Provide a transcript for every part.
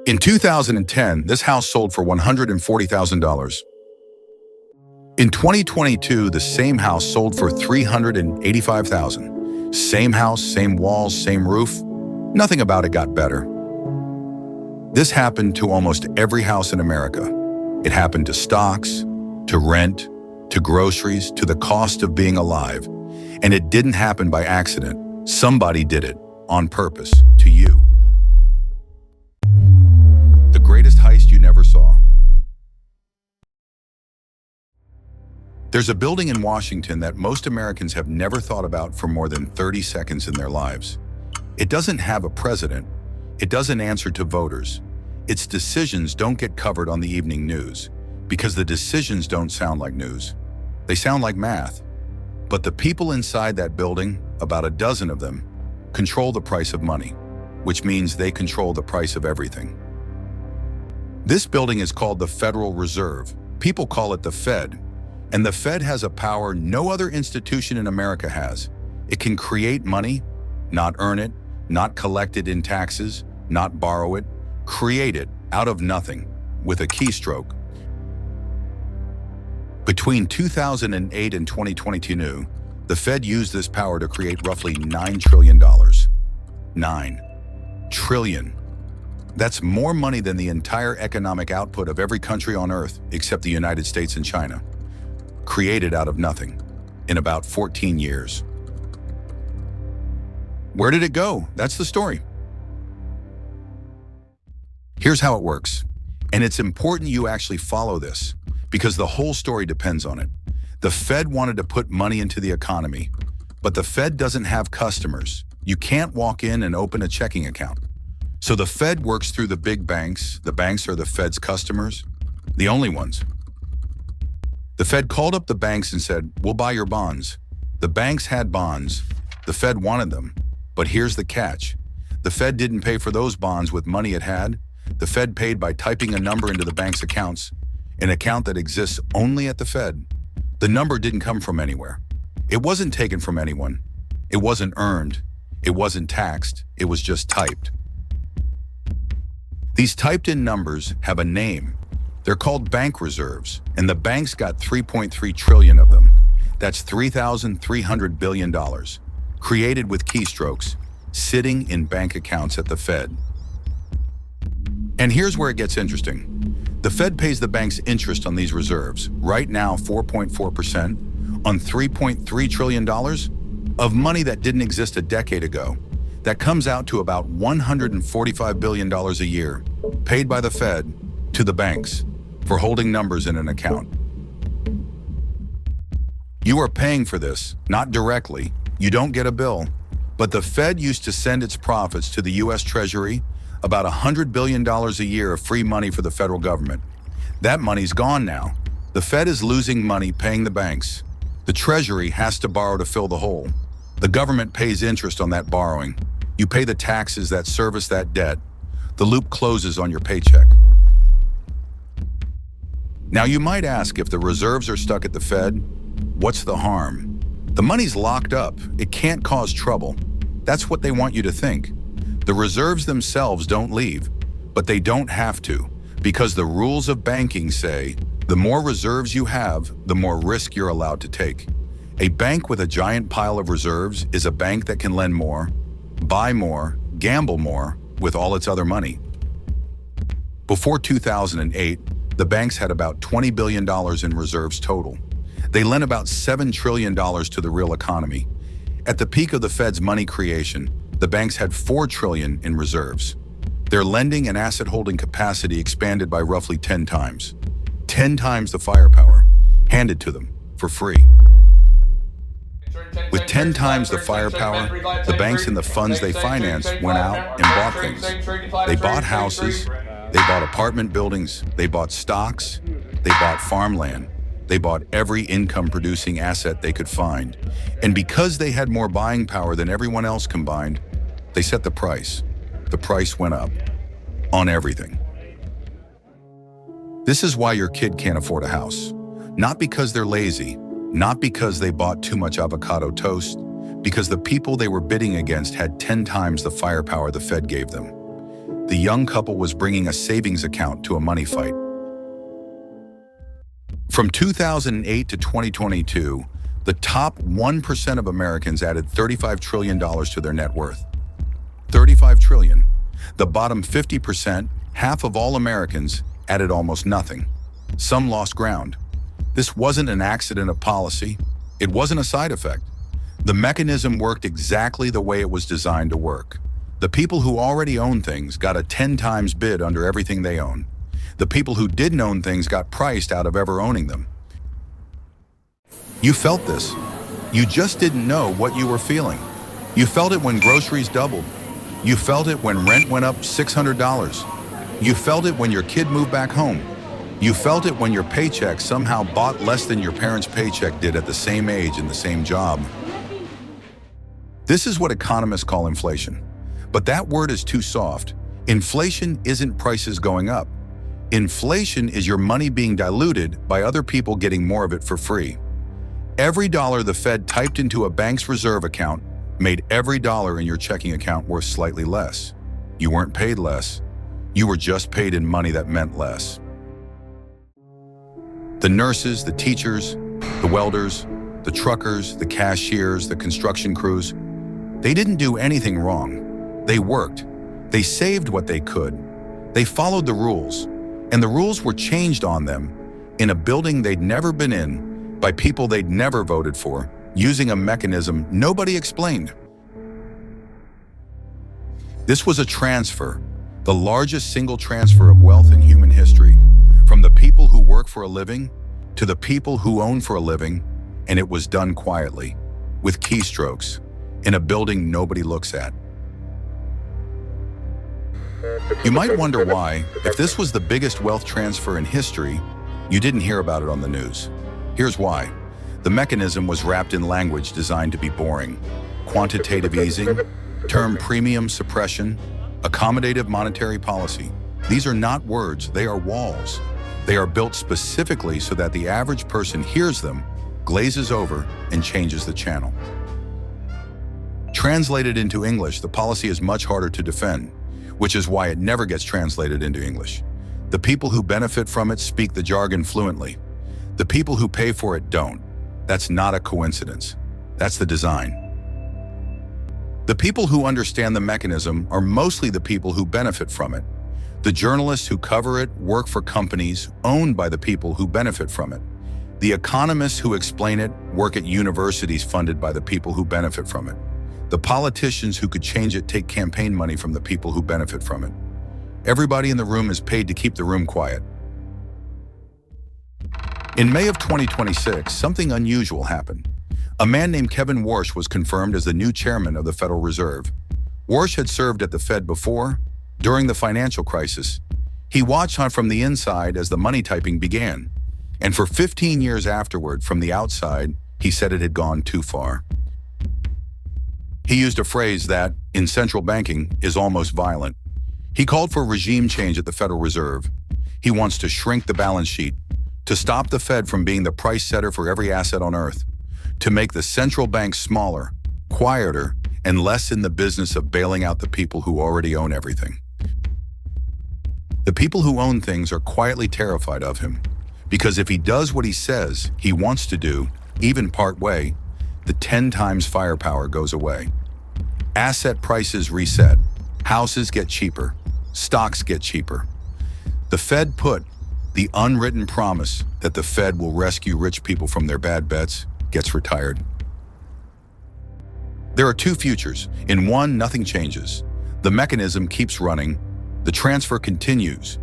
In 2010, this house sold for $140,000. In 2022, the same house sold for $385,000. Same house, same walls, same roof. Nothing about it got better. This happened to almost every house in America. It happened to stocks, to rent, to groceries, to the cost of being alive. And it didn't happen by accident. Somebody did it on purpose to you. The greatest heist you never saw. There's a building in Washington that most Americans have never thought about for more than 30 seconds in their lives. It doesn't have a president. It doesn't answer to voters. Its decisions don't get covered on the evening news because the decisions don't sound like news. They sound like math. But the people inside that building, about a dozen of them, control the price of money, which means they control the price of everything. This building is called the Federal Reserve. People call it the Fed. And the Fed has a power no other institution in America has. It can create money, not earn it, not collect it in taxes, not borrow it, create it out of nothing with a keystroke. Between 2008 and 2022, the Fed used this power to create roughly $9 trillion. $9 trillion. That's more money than the entire economic output of every country on Earth except the United States and China. Created out of nothing in about 14 years. Where did it go? That's the story. Here's how it works. And it's important you actually follow this because the whole story depends on it. The Fed wanted to put money into the economy, but the Fed doesn't have customers. You can't walk in and open a checking account. So the Fed works through the big banks. The banks are the Fed's customers, the only ones. The Fed called up the banks and said, "We'll buy your bonds." The banks had bonds. The Fed wanted them. But here's the catch. The Fed didn't pay for those bonds with money it had. The Fed paid by typing a number into the bank's accounts, an account that exists only at the Fed. The number didn't come from anywhere. It wasn't taken from anyone. It wasn't earned. It wasn't taxed. It was just typed. These typed-in numbers have a name. They're called bank reserves, and the banks got 3.3 trillion of them. That's $3,300 billion, created with keystrokes, sitting in bank accounts at the Fed. And here's where it gets interesting. The Fed pays the banks interest on these reserves, right now 4.4%, on $3.3 trillion of money that didn't exist a decade ago. That comes out to about $145 billion a year, paid by the Fed to the banks for holding numbers in an account. You are paying for this, not directly. You don't get a bill. But the Fed used to send its profits to the U.S. Treasury, about $100 billion a year of free money for the federal government. That money's gone now. The Fed is losing money paying the banks. The Treasury has to borrow to fill the hole. The government pays interest on that borrowing. You pay the taxes that service that debt. The loop closes on your paycheck. Now you might ask, if the reserves are stuck at the Fed, what's the harm? The money's locked up. It can't cause trouble. That's what they want you to think. The reserves themselves don't leave, but they don't have to, because the rules of banking say the more reserves you have, the more risk you're allowed to take. A bank with a giant pile of reserves is a bank that can lend more, buy more, gamble more with all its other money. Before 2008, the banks had about $20 billion in reserves total. They lent about $7 trillion to the real economy. At the peak of the Fed's money creation, the banks had $4 trillion in reserves. Their lending and asset holding capacity expanded by roughly 10 times. 10 times the firepower handed to them for free. With 10 times the firepower, the banks and the funds they financed went out and bought things. They bought houses, they bought apartment buildings, they bought stocks, they bought farmland. They bought every income-producing asset they could find. And because they had more buying power than everyone else combined, they set the price. The price went up on everything. This is why your kid can't afford a house. Not because they're lazy, not because they bought too much avocado toast, because the people they were bidding against had 10 times the firepower the Fed gave them. The young couple was bringing a savings account to a money fight. From 2008 to 2022, the top 1% of Americans added $35 trillion to their net worth. 35 trillion. The bottom 50%, half of all Americans, added almost nothing. Some lost ground. This wasn't an accident of policy. It wasn't a side effect. The mechanism worked exactly the way it was designed to work. The people who already own things got a 10 times bid under everything they own. The people who didn't own things got priced out of ever owning them. You felt this. You just didn't know what you were feeling. You felt it when groceries doubled. You felt it when rent went up $600. You felt it when your kid moved back home. You felt it when your paycheck somehow bought less than your parents' paycheck did at the same age and the same job. This is what economists call inflation. But that word is too soft. Inflation isn't prices going up. Inflation is your money being diluted by other people getting more of it for free. Every dollar the Fed typed into a bank's reserve account made every dollar in your checking account worth slightly less. You weren't paid less. You were just paid in money that meant less. The nurses, the teachers, the welders, the truckers, the cashiers, the construction crews, they didn't do anything wrong. They worked. They saved what they could. They followed the rules, and the rules were changed on them in a building they'd never been in by people they'd never voted for, using a mechanism nobody explained. This was a transfer, the largest single transfer of wealth in human history, from the people who work for a living to the people who own for a living, and it was done quietly, with keystrokes, in a building nobody looks at. You might wonder why, if this was the biggest wealth transfer in history, you didn't hear about it on the news. Here's why. The mechanism was wrapped in language designed to be boring. Quantitative easing, term premium suppression, accommodative monetary policy. These are not words, they are walls. They are built specifically so that the average person hears them, glazes over, and changes the channel. Translated into English, the policy is much harder to defend, which is why it never gets translated into English. The people who benefit from it speak the jargon fluently. The people who pay for it don't. That's not a coincidence. That's the design. The people who understand the mechanism are mostly the people who benefit from it. The journalists who cover it work for companies owned by the people who benefit from it. The economists who explain it work at universities funded by the people who benefit from it. The politicians who could change it take campaign money from the people who benefit from it. Everybody in the room is paid to keep the room quiet. In May of 2026, something unusual happened. A man named Kevin Warsh was confirmed as the new chairman of the Federal Reserve. Warsh had served at the Fed before, during the financial crisis. He watched from the inside as the money typing began. And for 15 years afterward, from the outside, he said it had gone too far. He used a phrase that, in central banking, is almost violent. He called for regime change at the Federal Reserve. He wants to shrink the balance sheet, to stop the Fed from being the price setter for every asset on Earth, to make the central bank smaller, quieter, and less in the business of bailing out the people who already own everything. The people who own things are quietly terrified of him, because if he does what he says he wants to do, even part way, the 10 times firepower goes away. Asset prices reset. Houses get cheaper. Stocks get cheaper. The Fed put the unwritten promise that the Fed will rescue rich people from their bad bets gets retired. There are two futures. In one, nothing changes. The mechanism keeps running. The transfer continues.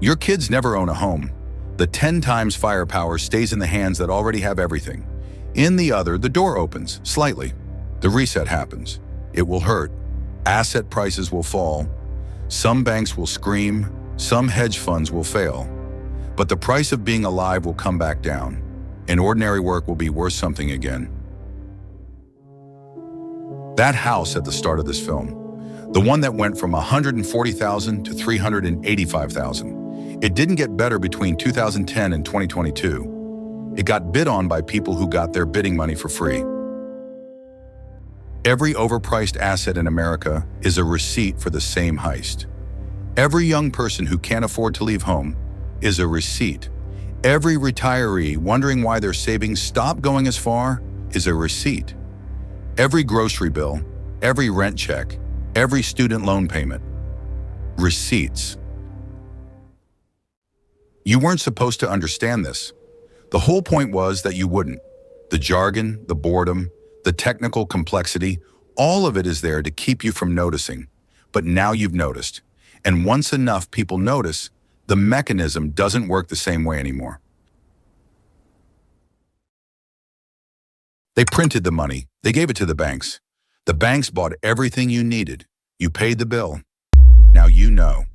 Your kids never own a home. The 10 times firepower stays in the hands that already have everything. In the other, the door opens, slightly. The reset happens. It will hurt. Asset prices will fall. Some banks will scream. Some hedge funds will fail. But the price of being alive will come back down, and ordinary work will be worth something again. That house at the start of this film, the one that went from $140,000 to $385,000, it didn't get better between 2010 and 2022. It got bid on by people who got their bidding money for free. Every overpriced asset in America is a receipt for the same heist. Every young person who can't afford to leave home is a receipt. Every retiree wondering why their savings stop going as far is a receipt. Every grocery bill, every rent check, every student loan payment. Receipts. You weren't supposed to understand this. The whole point was that you wouldn't. The jargon, the boredom, the technical complexity, all of it is there to keep you from noticing. But now you've noticed. And once enough people notice, the mechanism doesn't work the same way anymore. They printed the money. They gave it to the banks. The banks bought everything you needed. You paid the bill. Now you know.